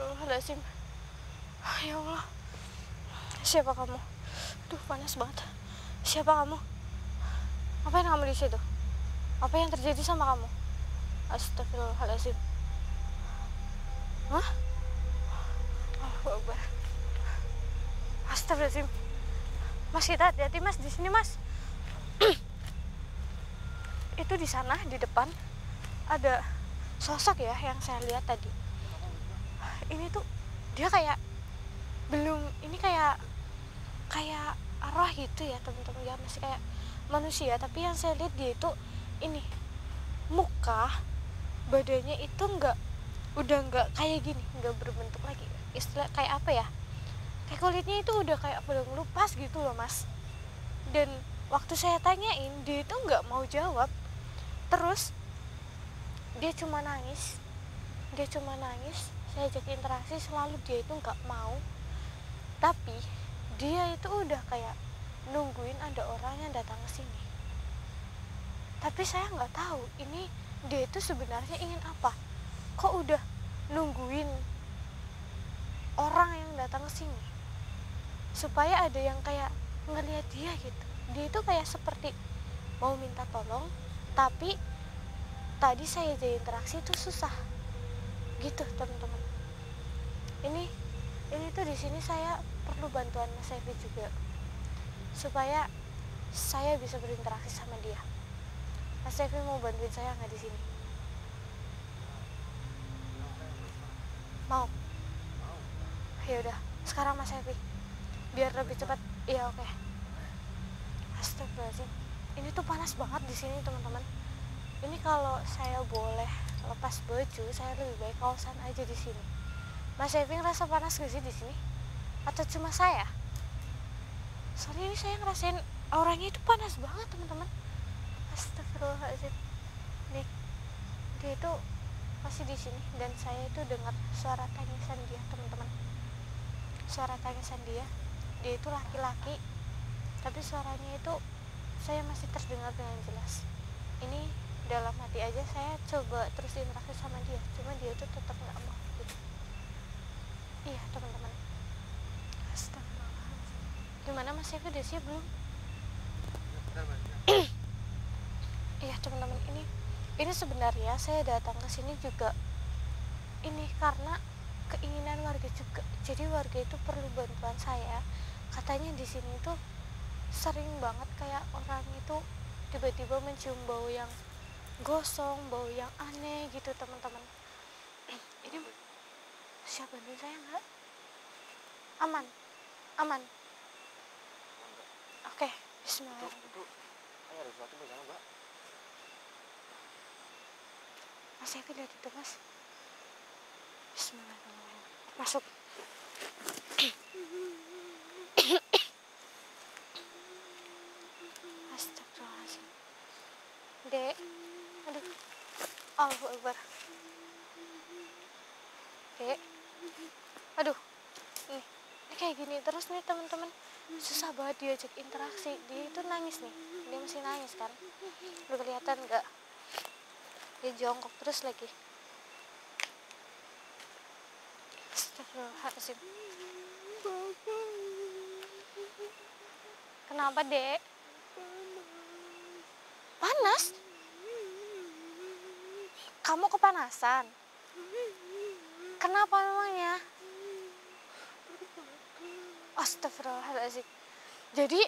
Astagfirullahaladzim. Ya Allah. Siapa kamu? Duh, panas banget. Siapa kamu? Ngapain kamu di situ? Apa yang terjadi sama kamu? Astagfirullahaladzim. Hah? Allahu Akbar. Astagfirullahaladzim. Mas, kita hati-hati Mas di sini Mas. Itu di sana di depan ada sosok ya yang saya lihat tadi. Ini tuh dia kayak belum ini kayak arwah gitu ya teman-teman ya, masih kayak manusia, tapi yang saya lihat dia itu ini muka badannya itu udah nggak kayak gini, nggak berbentuk lagi, istilah kayak apa ya, kayak kulitnya itu udah kayak belum ngelupas gitu loh Mas. Dan waktu saya tanyain dia itu nggak mau jawab, terus dia cuma nangis. Saya ajak interaksi selalu, dia itu nggak mau, tapi dia itu udah kayak nungguin ada orang yang datang ke sini. Tapi saya nggak tahu ini dia itu sebenarnya ingin apa, kok udah nungguin orang yang datang ke sini supaya ada yang kayak ngelihat dia gitu. Dia itu kayak seperti mau minta tolong, tapi tadi saya jadi interaksi itu susah gitu teman-teman. Ini tuh di sini saya perlu bantuan Mas Evi juga supaya saya bisa berinteraksi sama dia. Mas Evi mau bantuin saya nggak di sini? Mau? Ya udah, sekarang Mas Evi biar lebih cepat. Iya, oke. Astagfirullahaladzim. Ini tuh panas banget di sini teman-teman. Ini kalau saya boleh lepas baju, saya lebih baik kaosan aja di sini. Mas Evi ngerasa panas gak sih di sini? Atau cuma saya? Soalnya ini saya ngerasain auranya itu panas banget teman-teman. Astagfirullahaladzim. Nih, dia itu masih di sini dan saya itu dengar suara tangisan dia teman-teman. Suara tangisan dia itu laki-laki, tapi suaranya itu saya masih terdengar dengan jelas. Ini dalam hati aja saya coba terus interaksi sama dia, cuma dia itu tetap nggak mau gitu. Iya teman-teman. Astagfirullahaladzim. Gimana Mas Evi udah siap belum? Iya teman-teman, ini sebenarnya saya datang ke sini juga ini karena keinginan warga juga. Jadi warga itu perlu bantuan saya. Katanya di sini tuh sering banget kayak orang itu tiba-tiba mencium bau yang gosong, bau yang aneh gitu teman-teman. Ini siapa bantuin saya nggak? Aman. Oke, bismillahirrahmanirrahim. Itu ada sesuatu bersama Mbak. Mas Evi lihat itu Mas. Bismillahirrahmanirrahim. Masuk. Astagfirullahaladzim. Dek. Aduh. Allahu Akbar. Dek. Aduh. Ini kayak gini terus nih teman-teman. Susah banget diajak interaksi. Dia itu nangis nih. Dia masih nangis kan. Udah kelihatan nggak? Dia jongkok terus lagi. Astagfirullahaladzim. Kenapa Dek? Panas? Kamu kepanasan? Kenapa namanya? Astagfirullahaladzim. Jadi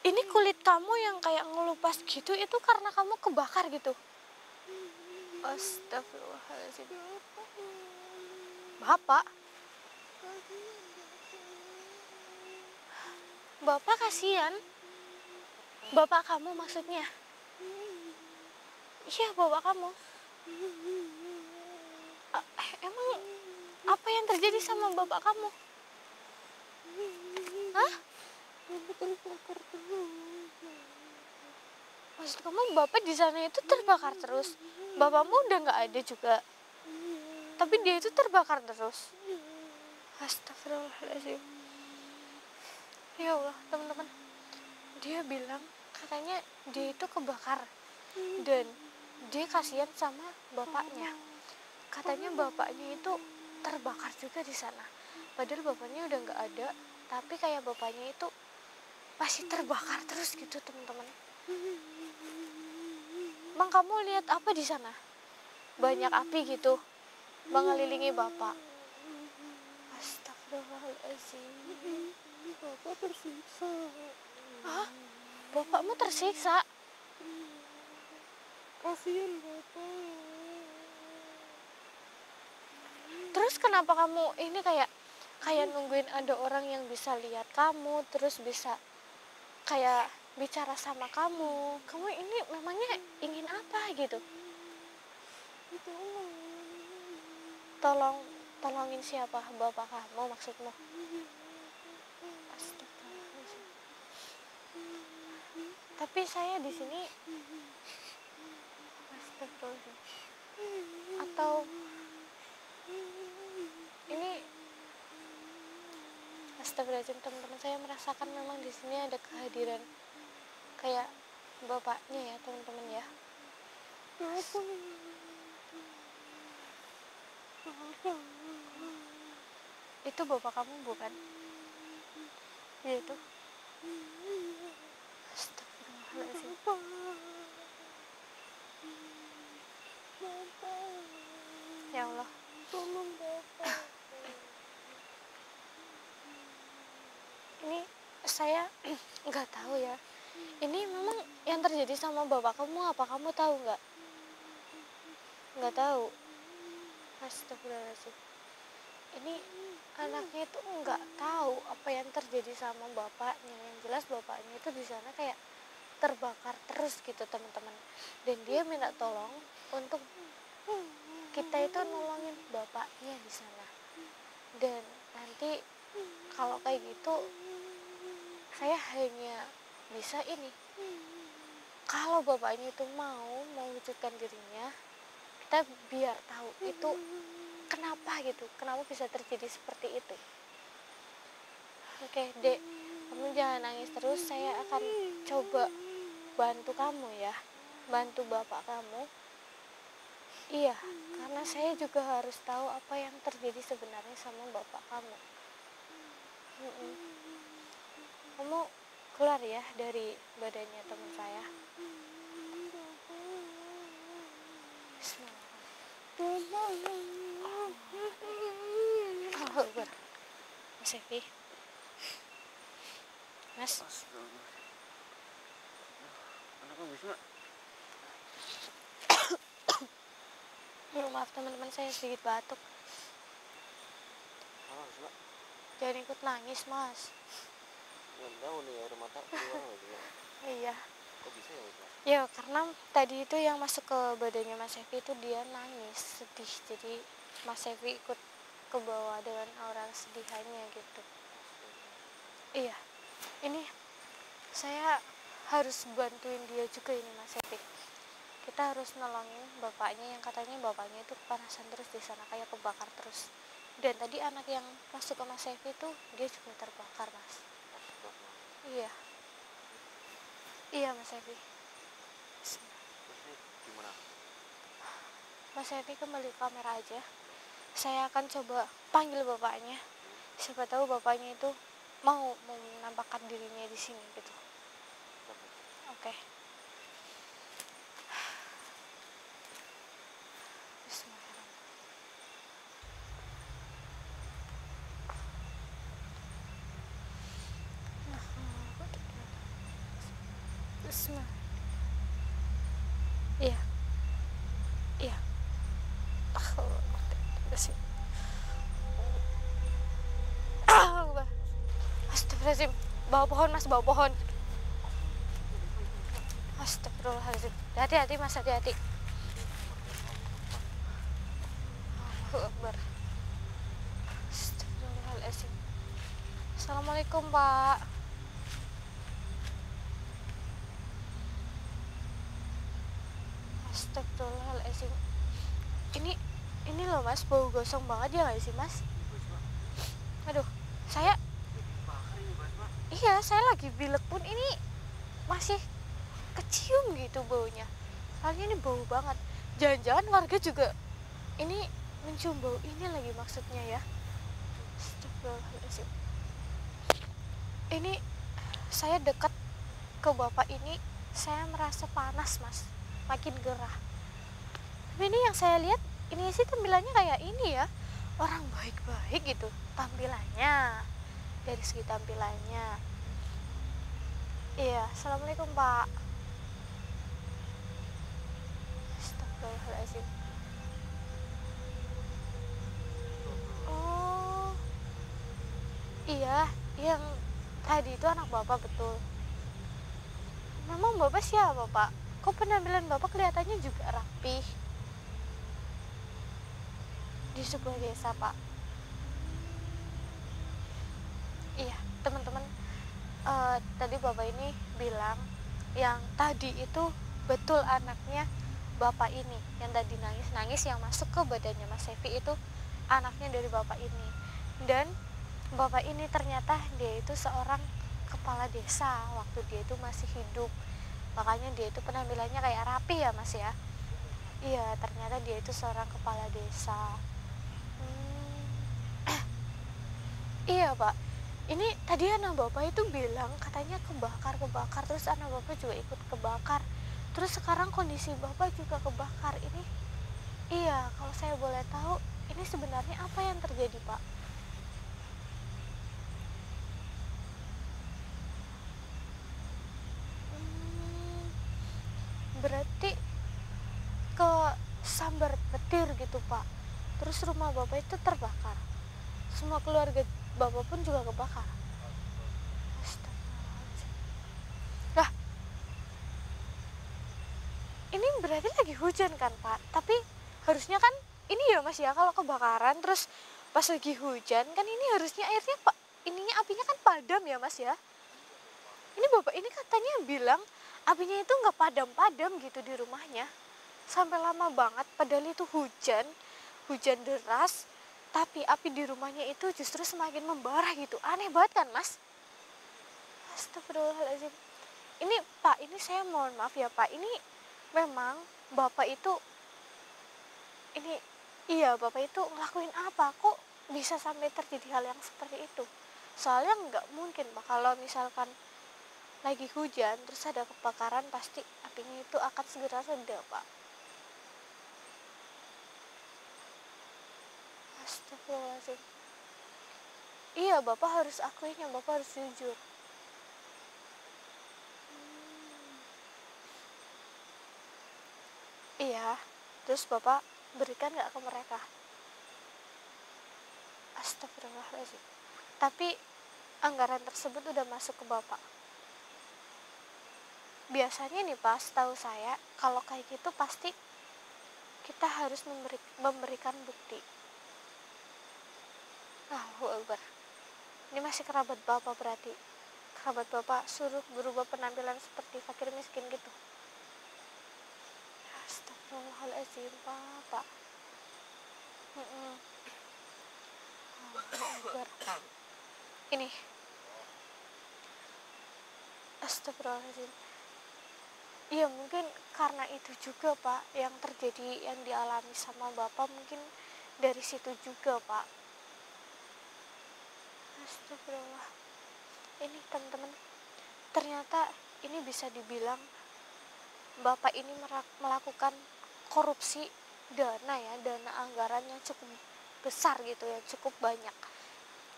ini kulit kamu yang kayak ngelupas gitu itu karena kamu kebakar gitu? Astagfirullahaladzim. Bapak kasihan. Bapak kamu maksudnya? Iya, bapak kamu. Emang apa yang terjadi sama bapak kamu? Hah? Maksud kamu bapak di sana itu terbakar terus? Bapakmu udah nggak ada juga, tapi dia itu terbakar terus. Astagfirullahaladzim. Ya Allah teman-teman, dia bilang katanya dia itu kebakar dan dia kasihan sama bapaknya. Katanya bapaknya itu terbakar juga di sana. Padahal bapaknya udah nggak ada, tapi kayak bapaknya itu masih terbakar terus gitu teman-teman. Bang, kamu lihat apa di sana? Banyak api gitu mengelilingi bapak. Astagfirullahaladzim. Bapak tersiksa. Hah? Bapakmu tersiksa? Kasihan bapak. Terus kenapa kamu ini kayak nungguin ada orang yang bisa lihat kamu, terus bisa kayak bicara sama kamu ini memangnya ingin apa gitu? Tolongin siapa? Bapak kamu maksudmu? Astagfirullahaladzim. Tapi saya di sini astagfirullahaladzim. Atau ini astagfirullahaladzim, teman-teman, saya merasakan memang di sini ada kehadiran kayak bapaknya ya teman-teman ya. Itu bapak kamu bukan? Iya itu. Astagfirullahaladzim. Ya Allah, Tolong bapak. ini saya nggak tahu ya. Ini memang yang terjadi sama bapak kamu apa kamu tahu nggak? Nggak tahu. Astagfirullahaladzim. Ini anaknya itu nggak tahu apa yang terjadi sama bapaknya. Yang jelas bapaknya itu di sana kayak terbakar terus gitu teman-teman. Dan dia minta tolong untuk kita itu nolongin bapaknya di sana. Dan nanti kalau kayak gitu saya hanya bisa ini, kalau bapaknya itu mau mewujudkan dirinya, kita biar tahu itu kenapa gitu, kenapa bisa terjadi seperti itu. Oke dek, kamu jangan nangis terus, saya akan coba bantu kamu ya, bantu bapak kamu. Iya, karena saya juga harus tahu apa yang terjadi sebenarnya sama bapak kamu. Kamu keluar ya dari badannya teman saya. Bismillahirrahmanirrahim. Mas Evi, Mas. Kenapa Bisma? Maaf teman-teman, saya sedikit batuk. Bisma? Jangan ikut nangis Mas. Nggak tahu nih air mata keluar nggak Bisma? Iya. Kok bisa ya Bisma? Ya karena tadi itu yang masuk ke badannya Mas Evi itu dia nangis sedih, jadi Mas Evi ikut ke bawah dengan aura sedihannya gitu. Iya, ini saya harus bantuin dia juga ini Mas Evi. Kita harus nolongin bapaknya yang katanya bapaknya itu kepanasan terus di sana, kayak kebakar terus. Dan tadi anak yang masuk ke Mas Evi itu dia juga terbakar Mas. Iya. Iya Mas Evi. Terus gimana? Mas Evi kembali ke kamera aja. Saya akan coba panggil bapaknya. Siapa tahu bapaknya itu mau menampakkan dirinya di sini gitu. Oke. Bismillah. Iya. Iya. Astagfirullahaladzim. Bawa pohon Mas, bawa pohon. Astagfirullahaladzim. Hati-hati Mas, hati-hati. Allahu Akbar. Astagfirullahaladzim. Assalamualaikum Pak. Astagfirullahaladzim. Ini loh Mas, bau gosong banget ya gak sih Mas? Aduh, saya lagi bilek pun ini masih kecium gitu baunya. Soalnya ini bau banget. Jangan-jangan warga juga ini mencium bau ini lagi maksudnya ya. Astagfirullahaladzim. Ini saya dekat ke bapak ini, saya merasa panas mas, makin gerah. Tapi ini yang saya lihat, ini sih tampilannya kayak ini ya, orang baik-baik gitu tampilannya, dari segi tampilannya. Iya, assalamualaikum pak. Astagfirullahaladzim. Oh iya, yang tadi itu anak bapak betul. Memang bapak siapa pak? Kok penampilan bapak kelihatannya juga rapih di sebuah desa pak? Iya teman-teman, tadi bapak ini bilang yang tadi itu betul anaknya bapak ini, yang tadi nangis-nangis yang masuk ke badannya Mas Sevi itu anaknya dari bapak ini. Dan bapak ini ternyata dia itu seorang kepala desa waktu dia itu masih hidup, makanya dia itu penampilannya kayak rapi ya mas ya. Iya ternyata dia itu seorang kepala desa. Iya pak, ini tadi anak bapak itu bilang katanya kebakar, terus anak bapak juga ikut kebakar, terus sekarang kondisi bapak juga kebakar ini. Iya, kalau saya boleh tahu ini sebenarnya apa yang terjadi pak? Berarti ke sambar petir gitu pak, terus rumah bapak itu terbakar, semua keluarga bapak pun juga kebakar. Astagfirullahaladzim. Lah ini berarti lagi hujan kan pak, tapi harusnya kan ini ya mas ya, kalau kebakaran terus pas lagi hujan kan ini harusnya airnya pak, ininya apinya kan padam ya mas ya. Ini bapak ini katanya bilang apinya itu nggak padam-padam gitu di rumahnya sampai lama banget, padahal itu hujan deras, tapi api di rumahnya itu justru semakin membara gitu. Aneh banget kan mas? Astagfirullahaladzim. Ini pak, ini saya mohon maaf ya pak, ini memang bapak itu ini, iya bapak itu ngelakuin apa kok bisa sampai terjadi hal yang seperti itu? Soalnya nggak mungkin pak, kalau misalkan lagi hujan terus ada kebakaran pasti apinya itu akan segera reda pak. Astagfirullahaladzim. Iya bapak harus akuinya, bapak harus jujur. Iya, terus bapak berikan nggak ke mereka? Astagfirullahaladzim. Tapi anggaran tersebut udah masuk ke bapak. Biasanya nih pas tahu saya kalau kayak gitu pasti kita harus memberikan bukti. Allahu Akbar. Ini masih kerabat bapak berarti. Kerabat bapak suruh berubah penampilan seperti fakir miskin gitu. Astagfirullahaladzim pak. Allahu Akbar. Ini astagfirullahaladzim. Iya mungkin karena itu juga pak yang terjadi, yang dialami sama bapak mungkin dari situ juga pak. Astagfirullah. Ini teman-teman, ternyata ini bisa dibilang bapak ini melakukan korupsi dana ya, dana anggaran yang cukup besar gitu ya, cukup banyak.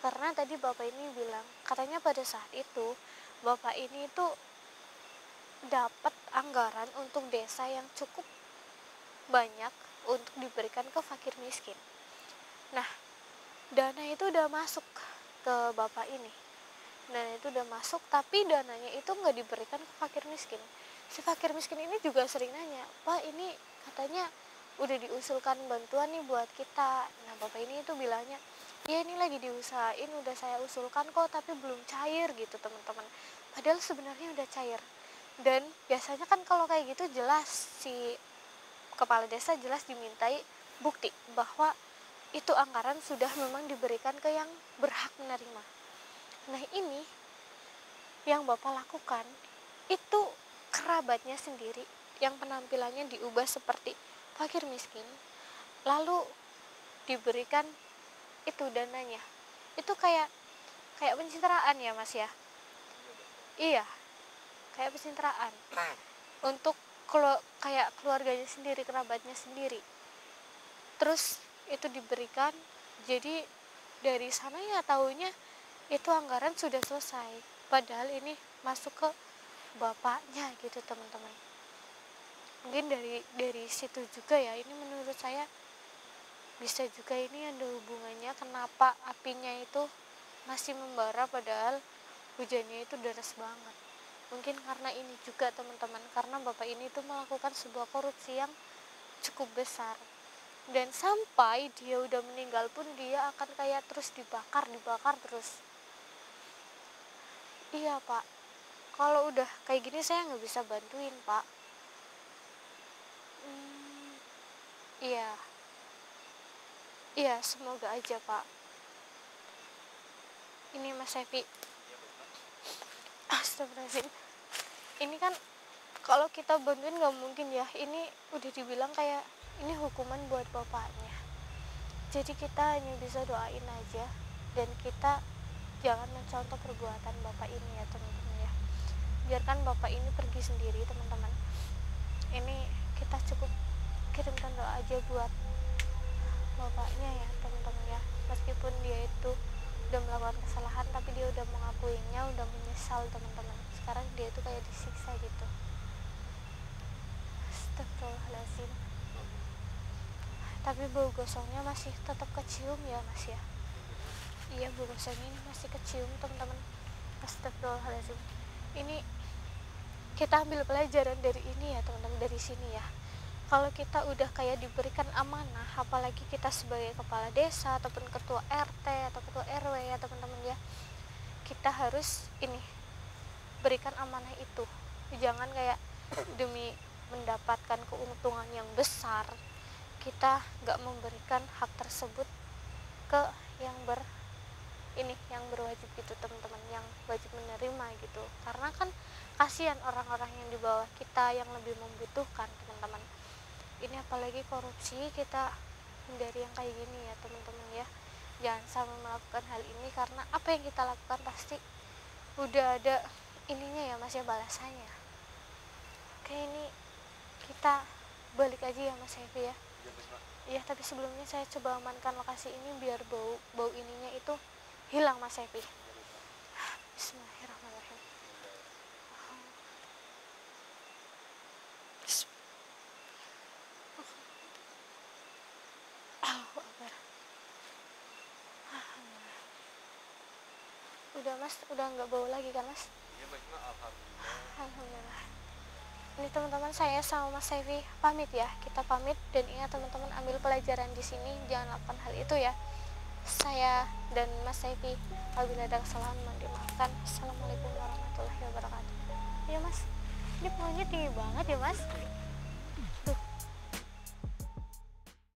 Karena tadi bapak ini bilang katanya pada saat itu bapak ini itu dapat anggaran untuk desa yang cukup banyak untuk diberikan ke fakir miskin. Nah, dana itu udah masuk ke bapak ini. Dana itu udah masuk, tapi dananya itu nggak diberikan ke fakir miskin. Si fakir miskin ini juga sering nanya, Pak ini katanya udah diusulkan bantuan nih buat kita. Nah, bapak ini itu bilangnya, ya ini lagi diusahain, udah saya usulkan kok, tapi belum cair gitu teman-teman. Padahal sebenarnya udah cair. Dan biasanya kan kalau kayak gitu jelas si kepala desa jelas dimintai bukti bahwa itu anggaran sudah memang diberikan ke yang berhak menerima. Nah ini yang bapak lakukan itu kerabatnya sendiri yang penampilannya diubah seperti fakir miskin, lalu diberikan itu dananya. Itu kayak pencitraan ya mas ya. Iya, kayak pencitraan untuk kayak keluarganya sendiri, kerabatnya sendiri. Terus itu diberikan, jadi dari sana ya taunya itu anggaran sudah selesai, padahal ini masuk ke bapaknya gitu teman-teman. Mungkin dari situ juga ya, ini menurut saya bisa juga ini ada hubungannya kenapa apinya itu masih membara padahal hujannya itu deras banget. Mungkin karena ini juga teman-teman, karena bapak ini tuh melakukan sebuah korupsi yang cukup besar, dan sampai dia udah meninggal pun dia akan kayak terus dibakar terus. Iya pak, kalau udah kayak gini saya nggak bisa bantuin pak. Iya, iya semoga aja pak. Ini mas Evi, astagfirullahaladzim, ini kan kalau kita bantuin nggak mungkin ya, ini udah dibilang kayak ini hukuman buat bapaknya, jadi kita hanya bisa doain aja, dan kita jangan mencontoh perbuatan bapak ini ya teman-teman ya. Biarkan bapak ini pergi sendiri teman-teman. Ini kita cukup kirimkan doa aja buat bapaknya ya teman-teman ya. Meskipun dia itu udah melakukan kesalahan, tapi dia udah mengakuinya, udah menyesal teman-teman. Sekarang dia itu kayak disiksa gitu. Astagfirullahaladzim. Tapi bau gosongnya masih tetap kecium ya mas ya. Iya, bau gosongnya ini masih kecium teman-teman. Astagfirullahaladzim. Ini kita ambil pelajaran dari ini ya teman-teman, dari sini ya. Kalau kita udah kayak diberikan amanah, apalagi kita sebagai kepala desa ataupun ketua RT atau ketua RW ya teman-teman ya, kita harus ini berikan amanah itu. Jangan kayak demi mendapatkan keuntungan yang besar kita nggak memberikan hak tersebut ke yang yang berwajib gitu teman-teman, yang wajib menerima gitu. Karena kan kasihan orang-orang yang di bawah kita yang lebih membutuhkan teman-teman. Ini apalagi korupsi, kita hindari yang kayak gini ya teman-teman ya. Jangan sampai melakukan hal ini, karena apa yang kita lakukan pasti udah ada ininya ya mas ya, balasannya. Oke, ini kita balik aja ya mas Evi ya. Iya, tapi sebelumnya saya coba amankan lokasi ini biar bau ininya itu hilang mas Evi. Bismillahirrahmanirrahim. Udah mas, udah nggak bau lagi kan mas? Iya mas, alhamdulillah. Alhamdulillah. Ini teman-teman, saya sama Mas Evi pamit ya. Kita pamit, dan ingat teman-teman, ambil pelajaran di sini, jangan lakukan hal itu ya. Saya dan Mas Evi, apabila ada kesalahan mohon dimaafkan. Assalamualaikum warahmatullahi wabarakatuh. Ya mas, ini pohonnya tinggi banget ya mas.